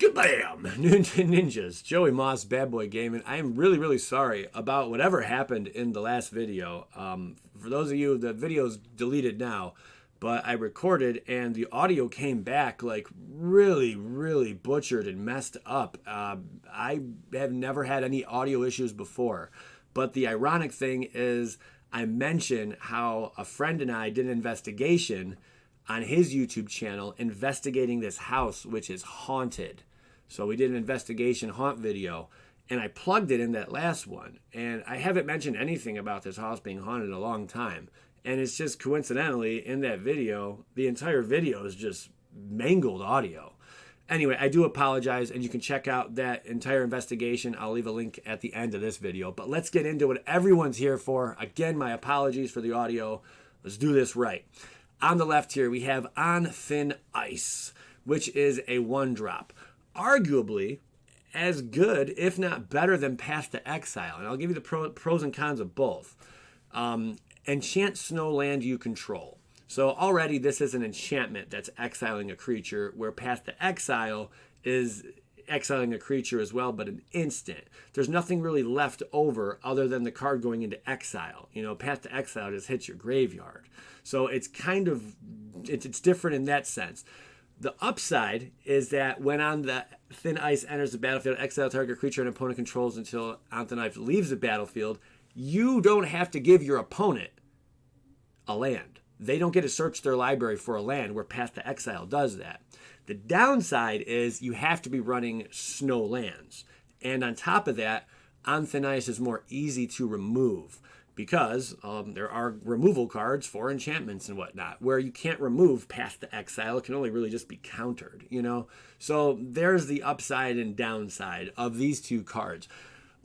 Kabam! Ninjas, Joey Moss, Bad Boy Gaming. I am really, really sorry about whatever happened in the last video. For those of you, the video's deleted now, but I recorded and the audio came back like really, really butchered and messed up. I have never had any audio issues before, but the ironic thing is I mentioned how a friend and I did an investigation on his YouTube channel investigating this house, which is haunted. So we did an investigation haunt video, and I plugged it in that last one. And I haven't mentioned anything about this house being haunted in a long time. And it's just coincidentally in that video, the entire video is just mangled audio. Anyway, I do apologize, and you can check out that entire investigation. I'll leave a link at the end of this video. But let's get into what everyone's here for. Again, my apologies for the audio. Let's do this right. On the left here, we have On Thin Ice, which is a 1-drop. Arguably as good, if not better, than Path to Exile. And I'll give you the pros and cons of both. Enchant snow land you control. So already this is an enchantment that's exiling a creature, where Path to Exile is exiling a creature as well, but an instant. There's nothing really left over other than the card going into exile. You know, Path to Exile just hits your graveyard. So it's kind of, it's different in that sense. The upside is that when On the Thin Ice enters the battlefield, exile target creature an opponent controls until On Thin Ice leaves the battlefield, you don't have to give your opponent a land. They don't get to search their library for a land, where Path to Exile does that. The downside is you have to be running snow lands. And on top of that, On Thin Ice is more easy to remove, because there are removal cards for enchantments and whatnot, where you can't remove Path to Exile. It can only really just be countered, you know? So there's the upside and downside of these two cards.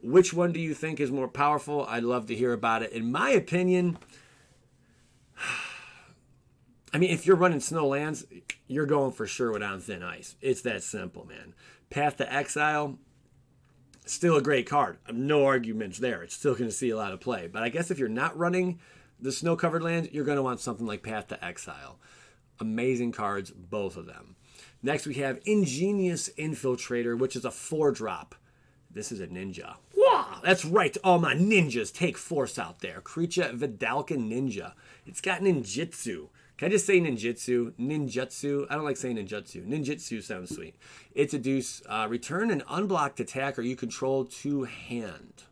Which one do you think is more powerful? I'd love to hear about it. In my opinion, I mean, if you're running snow lands, you're going for sure with On Thin Ice. It's that simple, man. Path to Exile, still a great card. No arguments there. It's still going to see a lot of play. But I guess if you're not running the snow-covered lands, you're going to want something like Path to Exile. Amazing cards, both of them. Next, we have Ingenious Infiltrator, which is a 4-drop. This is a ninja. Wow, that's right. All my ninjas take force out there. Creature Vidalka Ninja. It's got ninjutsu. Can I just say ninjutsu? Ninjutsu? I don't like saying ninjutsu. Ninjutsu sounds sweet. It's a deuce. Return an unblocked attacker you control to hand.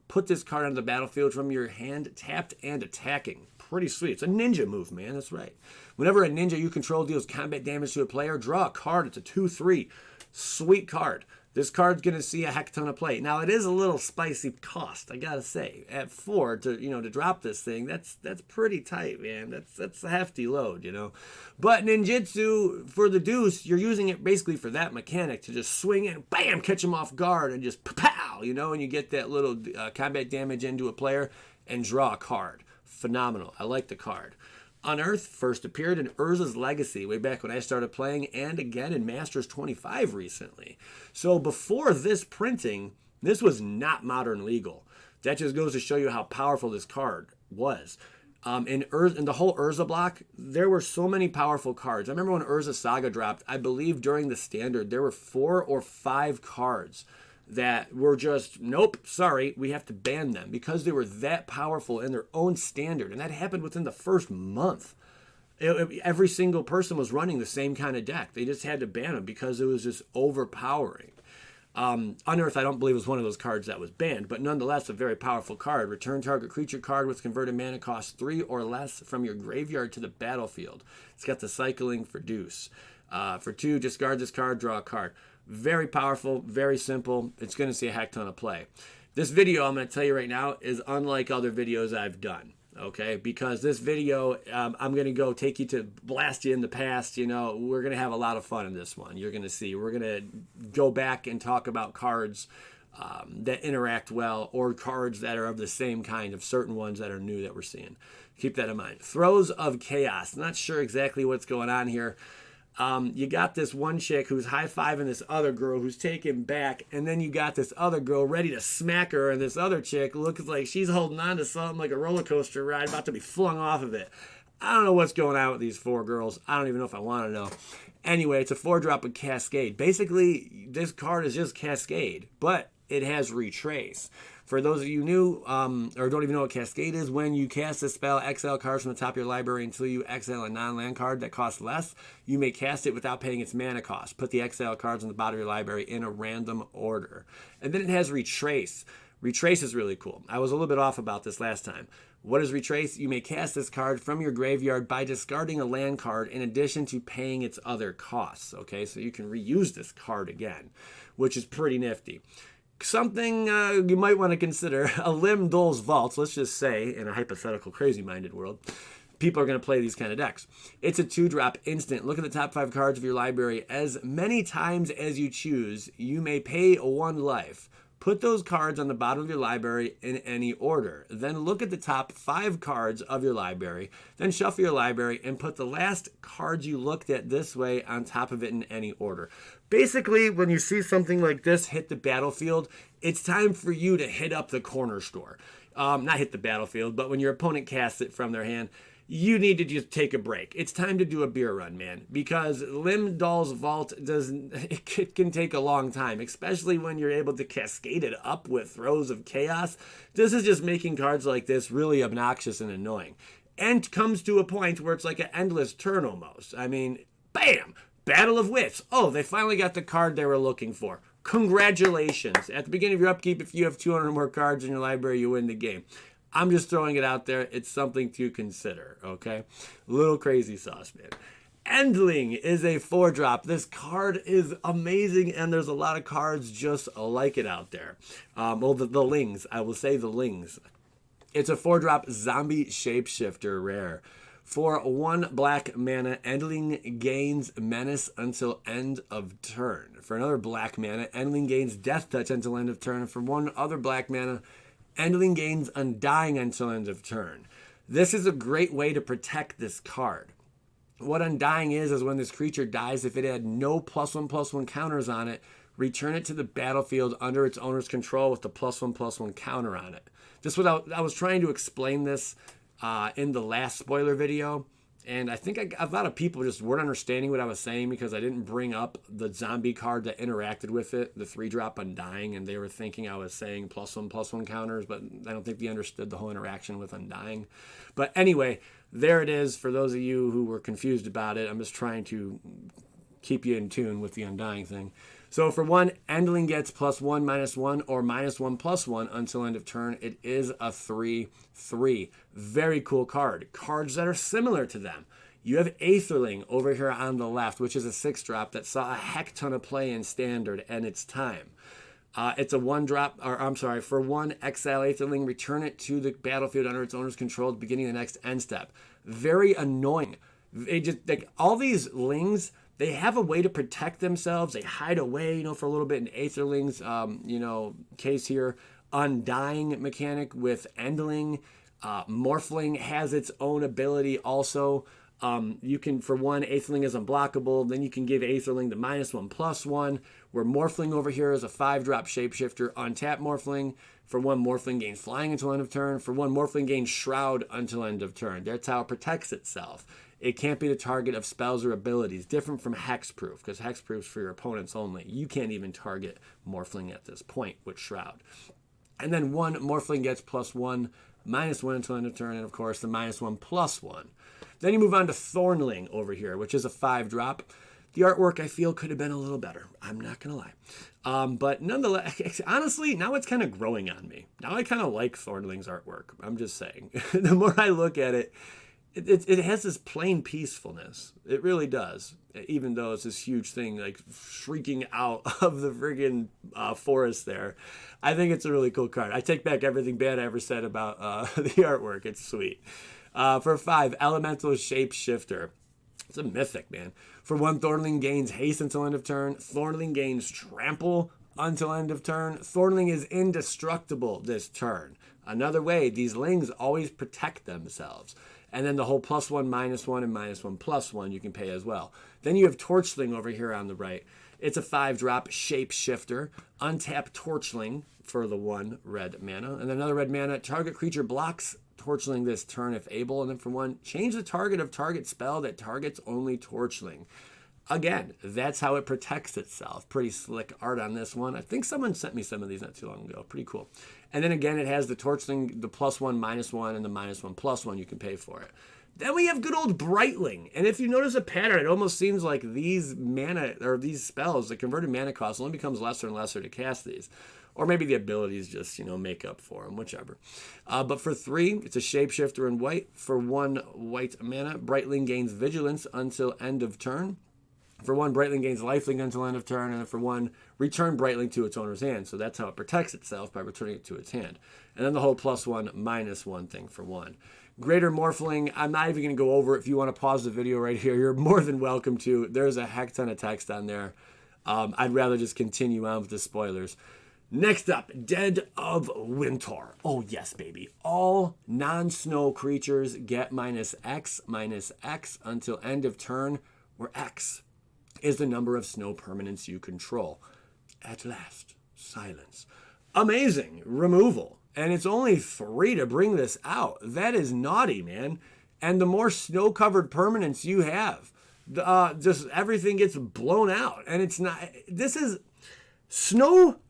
Put this card on the battlefield from your hand, tapped and attacking. Pretty sweet. It's a ninja move, man. That's right. Whenever a ninja you control deals combat damage to a player, draw a card. It's a 2/3. Sweet card. This card's going to see a heck ton of play. Now, it is a little spicy cost, I got to say. At 4 to drop this thing, that's pretty tight, man. That's a hefty load, you know. But ninjutsu, for the deuce, you're using it basically for that mechanic, to just swing in, bam, catch them off guard, and just pow, you know, and you get that little combat damage into a player and draw a card. Phenomenal. I like the card. Unearth first appeared in Urza's Legacy way back when I started playing, and again in Masters 25 recently. So before this printing, this was not modern legal. That just goes to show you how powerful this card was. In the whole Urza block, there were so many powerful cards. I remember when Urza Saga dropped, I believe during the standard, there were 4 or 5 cards that were just, nope, sorry, we have to ban them, because they were that powerful in their own standard. And that happened within the first month. Every single person was running the same kind of deck. They just had to ban them because it was just overpowering. Unearth, I don't believe, was one of those cards that was banned, but nonetheless a very powerful card. Return target creature card with converted mana cost 3 or less from your graveyard to the battlefield. It's got the cycling for deuce. For 2, discard this card, draw a card. Very powerful, very simple. It's going to see a heck ton of play. This video, I'm going to tell you right now, is unlike other videos I've done, okay? Because this video, I'm going to go take you to blast you in the past. You know, we're going to have a lot of fun in this one. You're going to see. We're going to go back and talk about cards that interact well, or cards that are of the same kind of certain ones that are new that we're seeing. Keep that in mind. Throes of Chaos. Not sure exactly what's going on here. You got this one chick who's high-fiving this other girl who's taken back, and then you got this other girl ready to smack her, and this other chick looks like she's holding on to something like a roller coaster ride, about to be flung off of it. I don't know what's going on with these 4 girls. I don't even know if I want to know. Anyway, it's a 4-drop with Cascade. Basically, this card is just Cascade, but it has Retrace. For those of you new or don't even know what Cascade is, when you cast a spell, exile cards from the top of your library until you exile a non-land card that costs less, you may cast it without paying its mana cost. Put the exile cards on the bottom of your library in a random order. And then it has Retrace. Retrace is really cool. I was a little bit off about this last time. What is Retrace? You may cast this card from your graveyard by discarding a land card in addition to paying its other costs. Okay, so you can reuse this card again, which is pretty nifty. Something you might want to consider, a Lim Dol's Vaults, let's just say, in a hypothetical crazy-minded world, people are going to play these kind of decks. It's a 2-drop instant. Look at the top 5 cards of your library. As many times as you choose, you may pay 1 life. Put those cards on the bottom of your library in any order. Then look at the top 5 cards of your library. Then shuffle your library and put the last cards you looked at this way on top of it in any order. Basically, when you see something like this hit the battlefield, it's time for you to hit up the corner store. Not hit the battlefield, but when your opponent casts it from their hand, you need to just take a break. It's time to do a beer run, man, because Limdal's Vault it can take a long time, especially when you're able to cascade it up with throws of chaos. This is just making cards like this really obnoxious and annoying. And comes to a point where it's like an endless turn almost. I mean, bam! Battle of Wits. Oh, they finally got the card they were looking for. Congratulations. At the beginning of your upkeep, if you have 200 more cards in your library, you win the game. I'm just throwing it out there. It's something to consider, okay? Little crazy sauce, man. Endling is a 4-drop. This card is amazing, and there's a lot of cards just like it out there. Well, the Lings. I will say the Lings. It's a 4-drop zombie shapeshifter rare. For 1 black mana, Endling gains Menace until end of turn. For another black mana, Endling gains Death Touch until end of turn. And for 1 other black mana, Endling gains Undying until end of turn. This is a great way to protect this card. What Undying is when this creature dies, if it had no +1/+1 counters on it, return it to the battlefield under its owner's control with the +1/+1 counter on it. I was trying to explain this in the last spoiler video, and I think a lot of people just weren't understanding what I was saying because I didn't bring up the zombie card that interacted with it, the 3-drop Undying, and they were thinking I was saying +1/+1 counters, but I don't think they understood the whole interaction with Undying. But anyway, there it is. For those of you who were confused about it, I'm just trying to keep you in tune with the Undying thing. So for 1, Endling gets +1/-1 or -1/+1 until end of turn. It is a 3/3. Very cool card. Cards that are similar to them. You have Aetherling over here on the left, which is a 6-drop that saw a heck ton of play in Standard and its time. It's a 1-drop, for 1, exile Aetherling, return it to the battlefield under its owner's control at the beginning of the next end step. Very annoying. It just, like, all these Lings, they have a way to protect themselves. They hide away, for a little bit in Aetherling's, case here. Undying mechanic with Endling. Morphling has its own ability also. You can, for 1, Aetherling is unblockable. Then you can give Aetherling the -1/+1. Where Morphling over here is a 5-drop shapeshifter. Untap Morphling. For 1, Morphling gains Flying until end of turn. For 1, Morphling gains Shroud until end of turn. That's how it protects itself. It can't be the target of spells or abilities, different from Hexproof, because Hexproof's for your opponents only. You can't even target Morphling at this point with Shroud. And then 1, Morphling gets +1/-1 until end of turn, and of course the -1/+1. Then you move on to Thornling over here, which is a 5-drop. The artwork, I feel, could have been a little better. I'm not going to lie. But nonetheless, honestly, now it's kind of growing on me. Now I kind of like Thornling's artwork. I'm just saying. The more I look at it, it has this plain peacefulness. It really does. Even though it's this huge thing, like shrieking out of the friggin' forest there. I think it's a really cool card. I take back everything bad I ever said about the artwork. It's sweet. For 5, Elemental Shapeshifter. It's a mythic, man. For 1, Thornling gains Haste until end of turn. Thornling gains Trample until end of turn. Thornling is indestructible this turn. Another way, these Lings always protect themselves. And then the whole +1/-1 and -1/+1 you can pay as well. Then you have Torchling over here on the right. It's a 5-drop shapeshifter. Untap Torchling for the 1 red mana. And another red mana, target creature blocks Torchling this turn if able. And then for 1, change the target of target spell that targets only Torchling. Again, that's how it protects itself. Pretty slick art on this one. I think someone sent me some of these not too long ago. Pretty cool. And then again, it has the Torchling, the +1, -1, and the -1, +1 you can pay for it. Then we have good old Brightling. And if you notice a pattern, it almost seems like these mana, or these spells, the converted mana cost only becomes lesser and lesser to cast these. Or maybe the abilities just, make up for them, whichever. But for 3, it's a Shapeshifter in white. For 1 white mana, Brightling gains Vigilance until end of turn. For 1, Brightling gains Lifelink until end of turn, and then for 1, return Brightling to its owner's hand. So that's how it protects itself, by returning it to its hand. And then the whole +1, -1 thing for 1. Greater Morphling, I'm not even going to go over it. If you want to pause the video right here, you're more than welcome to. There's a heck ton of text on there. I'd rather just continue on with the spoilers. Next up, Dead of Winter. Oh, yes, baby. All non-snow creatures get -X until end of turn, where X is the number of snow permanents you control. At last, silence. Amazing removal. And it's only 3 to bring this out. That is naughty, man. And the more snow-covered permanents you have, just everything gets blown out. And it's not... Snow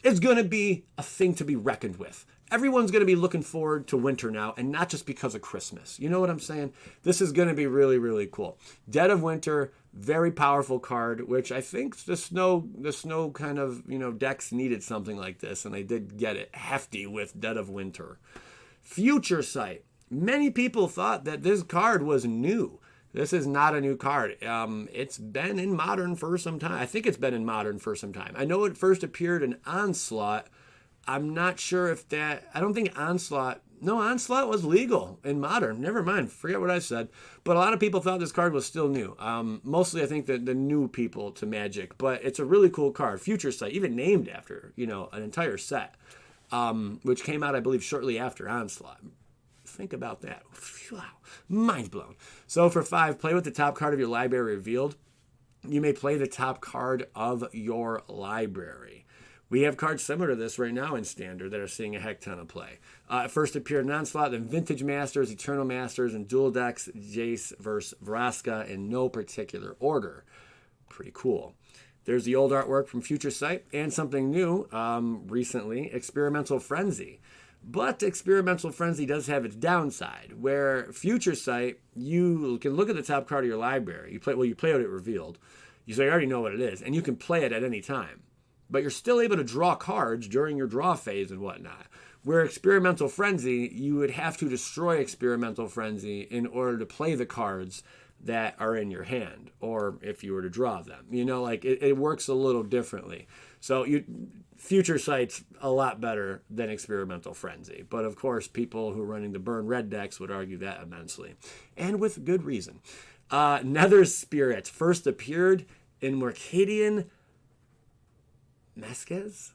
is going to be a thing to be reckoned with. Everyone's going to be looking forward to winter now, and not just because of Christmas. You know what I'm saying? This is going to be really, really cool. Dead of Winter, very powerful card, which I think the snow kind of, decks needed something like this, and they did get it hefty with Dead of Winter. Future Sight. Many people thought that this card was new. This is not a new card. It's been in Modern for some time. I think it's been in Modern for some time. I know it first appeared in Onslaught. I'm not sure if I don't think Onslaught was legal in Modern. Never mind, forget what I said. But a lot of people thought this card was still new. Mostly I think the new people to Magic, but it's a really cool card. Future Sight, even named after, an entire set, which came out, I believe, shortly after Onslaught. Think about that. Wow, mind blown. So for 5, play with the top card of your library revealed. You may play the top card of your library. We have cards similar to this right now in Standard that are seeing a heck ton of play. It first appeared in Onslaught, then Vintage Masters, Eternal Masters, and Dual Decks, Jace versus Vraska in no particular order. Pretty cool. There's the old artwork from Future Sight and something new recently, Experimental Frenzy. But Experimental Frenzy does have its downside, where Future Sight, you can look at the top card of your library. You play what it revealed. So you already know what it is, and you can play it at any time. But you're still able to draw cards during your draw phase and whatnot. Where Experimental Frenzy, you would have to destroy Experimental Frenzy in order to play the cards that are in your hand, or if you were to draw them. It works a little differently. So Future Sight's a lot better than Experimental Frenzy. But of course, people who are running the Burn Red decks would argue that immensely. And with good reason. Nether Spirit first appeared in Mercadian Masquez?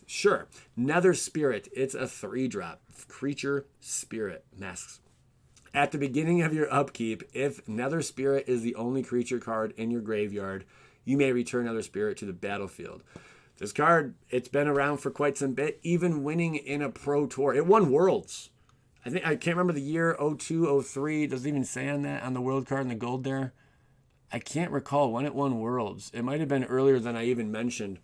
Sure. Nether Spirit. It's a 3-drop. Creature, Spirit, Masks. At the beginning of your upkeep, if Nether Spirit is the only creature card in your graveyard, you may return Nether Spirit to the battlefield. This card, it's been around for quite some bit, even winning in a Pro Tour. It won Worlds. I can't remember the year, 02, 03. Does it even say on that, on the World card in the gold there? I can't recall when it won Worlds. It might have been earlier than I even mentioned.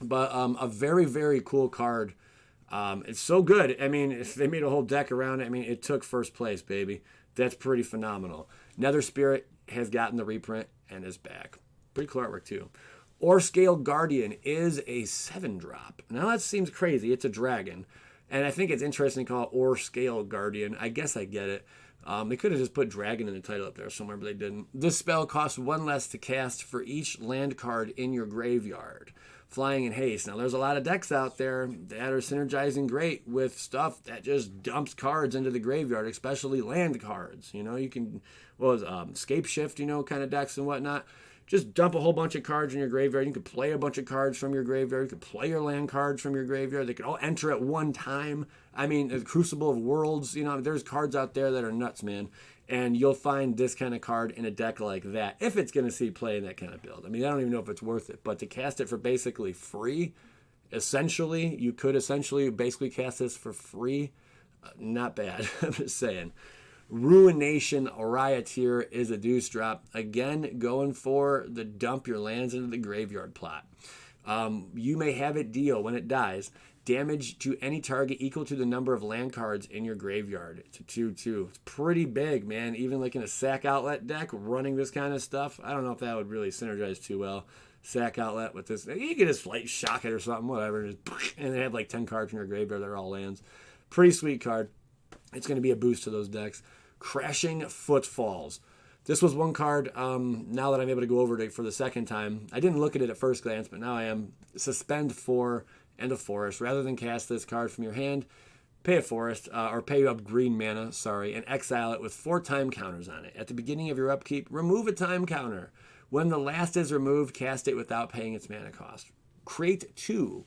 But a very, very cool card. It's so good. I mean, if they made a whole deck around it, it took first place, baby. That's pretty phenomenal. Nether Spirit has gotten the reprint and is back. Pretty cool artwork, too. Orscale Guardian is a 7-drop. Now, that seems crazy. It's a dragon. And I think it's interesting to call it Orscale Guardian. I guess I get it. They could have just put dragon in the title up there somewhere, but they didn't. This spell costs 1 less to cast for each land card in your graveyard. Flying in haste. Now, there's a lot of decks out there that are synergizing great with stuff that just dumps cards into the graveyard, especially land cards. You can, Shapeshift, kind of decks and whatnot. Just dump a whole bunch of cards in your graveyard. You can play a bunch of cards from your graveyard. You can play your land cards from your graveyard. They can all enter at one time. The Crucible of Worlds, there's cards out there that are nuts, man. And you'll find this kind of card in a deck like that, if it's going to see play in that kind of build. I don't even know if it's worth it. But to cast it for basically free Essentially, you could essentially basically cast this for free. Not bad, I'm just saying. Ruination Rioteer is a deuce drop. Again, going for the dump your lands into the graveyard plot. You may have it deal, when it dies, damage to any target equal to the number of land cards in your graveyard. It's a 2/2. It's pretty big, man. Even like in a sack outlet deck, running this kind of stuff, I don't know if that would really synergize too well. Sack outlet with this. You can just like shock it or something, whatever. And they have like 10 cards in your graveyard. They're all lands. Pretty sweet card. It's going to be a boost to those decks. Crashing Footfalls. This was one card, now that I'm able to go over it for the second time. I didn't look at it at first glance, but now I am. Suspend 4 and a forest. Rather than cast this card from your hand, pay a forest, or pay up green mana, and exile it with 4 time counters on it. At the beginning of your upkeep, remove a time counter. When the last is removed, cast it without paying its mana cost. Create 2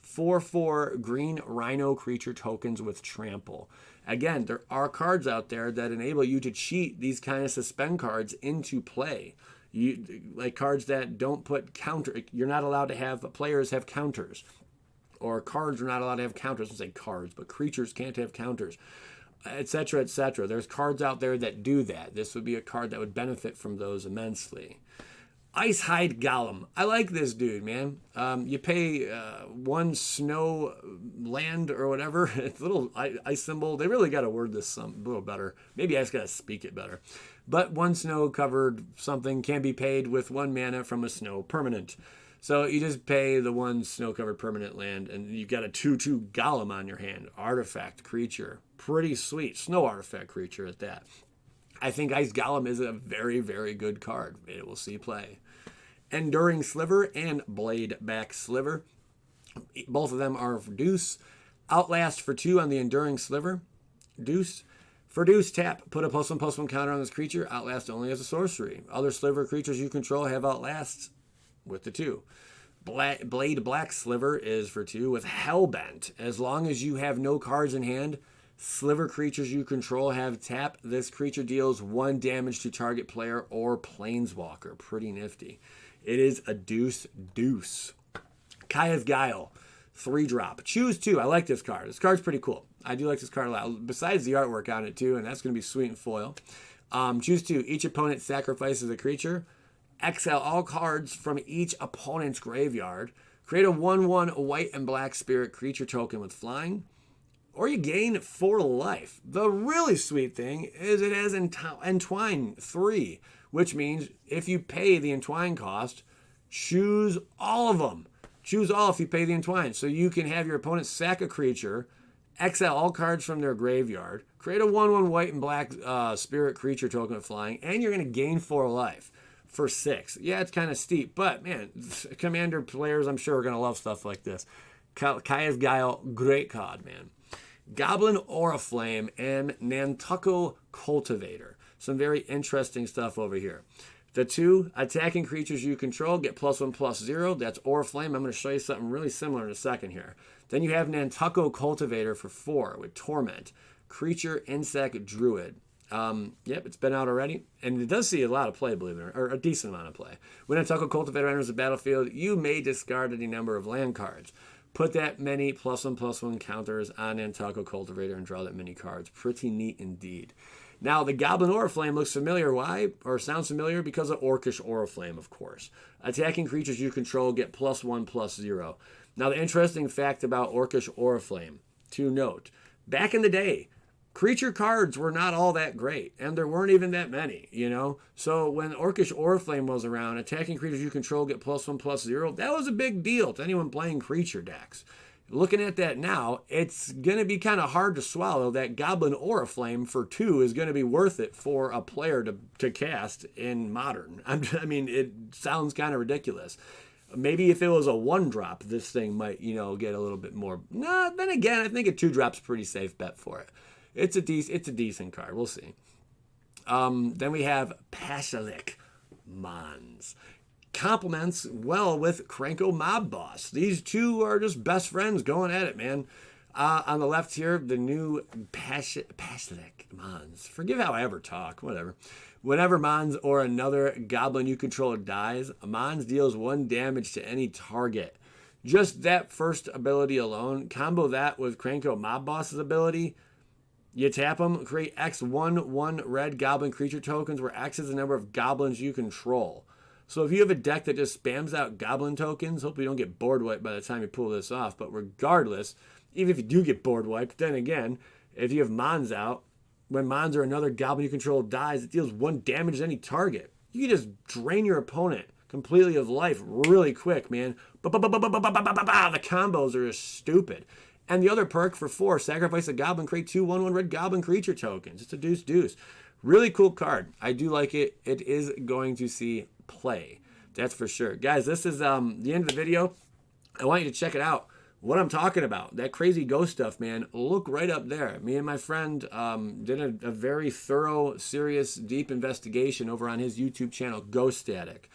4/4 green rhino creature tokens with trample. Again, there are cards out there that enable you to cheat these kind of suspend cards into play. Like cards that don't put counter. You're not allowed to have players have counters, or cards are not allowed to have counters. I say cards, but creatures can't have counters, etc., etc. There's cards out there that do that. This would be a card that would benefit from those immensely. Icehide Golem. I like this dude, man. You pay 1 snow land or whatever. It's a little ice symbol. They really got to word this a little better. Maybe I just got to speak it better. But 1 snow covered something can be paid with 1 mana from a snow permanent. So you just pay the 1 snow covered permanent land, and you got a 2/2 Golem on your hand. Artifact creature. Pretty sweet. Snow artifact creature at that. I think Ice Golem is a very, very good card. It will see play. Enduring Sliver and Bladeback Sliver. Both of them are for deuce. Outlast for 2 on the Enduring Sliver. Deuce. For deuce, tap. Put a +1/+1 counter on this creature. Outlast only as a sorcery. Other Sliver creatures you control have Outlast with the 2. Blade Black Sliver is for 2 with Hellbent. As long as you have no cards in hand, Sliver creatures you control have tap. This creature deals 1 damage to target player or planeswalker. Pretty nifty. It is a deuce. Kaya's Guile. 3-drop. Choose 2. I like this card. This card's pretty cool. I do like this card a lot. Besides the artwork on it too, and that's going to be sweet in foil. Choose 2. Each opponent sacrifices a creature. Exile all cards from each opponent's graveyard. Create a 1/1 white and black spirit creature token with flying. Or you gain 4 life. The really sweet thing is it has Entwine 3, which means if you pay the Entwine cost, choose all of them. Choose all if you pay the Entwine. So you can have your opponent sack a creature, exile all cards from their graveyard, create a 1/1 white and black spirit creature token with flying, and you're going to gain 4 life for 6. Yeah, it's kind of steep, but man, Commander players I'm sure are going to love stuff like this. Kaya's Guile, great card, man. Goblin Oriflamme and Nantucko Cultivator. Some very interesting stuff over here. The 2 attacking creatures you control get +1/+0. That's Oriflamme. I'm going to show you something really similar in a second here. Then you have Nantucko Cultivator for 4 with Torment. Creature, Insect, Druid. Yep, it's been out already. And it does see a lot of play, believe it or not, or a decent amount of play. When Nantucko Cultivator enters the battlefield, you may discard any number of land cards. Put that many +1/+1 counters on Nantucko Cultivator and draw that many cards. Pretty neat indeed. Now, the Goblin Oriflamme looks familiar. Why? Or sounds familiar? Because of Orcish Oriflamme, of course. Attacking creatures you control get +1/+0. Now, the interesting fact about Orcish Oriflamme, to note, back in the day, creature cards were not all that great, and there weren't even that many, So when Orcish Oriflamme was around, attacking creatures you control get +1/+0. That was a big deal to anyone playing creature decks. Looking at that now, it's going to be kind of hard to swallow that Goblin Oriflamme for 2 is going to be worth it for a player to cast in Modern. I mean, it sounds kind of ridiculous. Maybe if it was a 1-drop, this thing might, get a little bit more. Nah, then again, I think a 2-drop's a pretty safe bet for it. It's a decent card. We'll see. Then we have Pasalik Mons. Complements well with Krenko Mob Boss. These 2 are just best friends going at it, man. On the left here, the new Pasalik Mons. Forgive how I ever talk, whatever. Whenever Mons or another goblin you control dies, Mons deals 1 damage to any target. Just that first ability alone, combo that with Cranko Mob Boss's ability. You tap them, create X 1/1 red goblin creature tokens, where X is the number of goblins you control. So if you have a deck that just spams out goblin tokens, hopefully you don't get board wiped by the time you pull this off. But regardless, even if you do get board wiped, then again, if you have Mons out, when Mons or another goblin you control dies, it deals 1 damage to any target. You can just drain your opponent completely of life really quick, man. The combos are just stupid. And the other perk for 4, sacrifice a goblin, create 2 1/1 red goblin creature tokens. It's a deuce. Really cool card. I do like it. It is going to see play. That's for sure. Guys, this is the end of the video. I want you to check it out. What I'm talking about, that crazy ghost stuff, man, look right up there. Me and my friend did a very thorough, serious, deep investigation over on his YouTube channel, Ghost Static.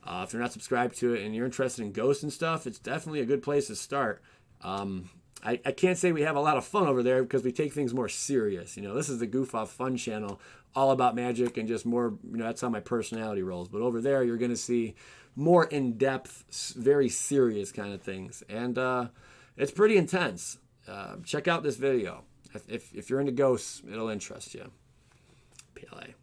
If you're not subscribed to it and you're interested in ghosts and stuff, it's definitely a good place to start. I can't say we have a lot of fun over there because we take things more serious. You know, this is the goof off fun channel, all about magic and just more, you know, that's how my personality rolls. But over there, you're going to see more in-depth, very serious kind of things. And it's pretty intense. Check out this video. If you're into ghosts, it'll interest you. PLA.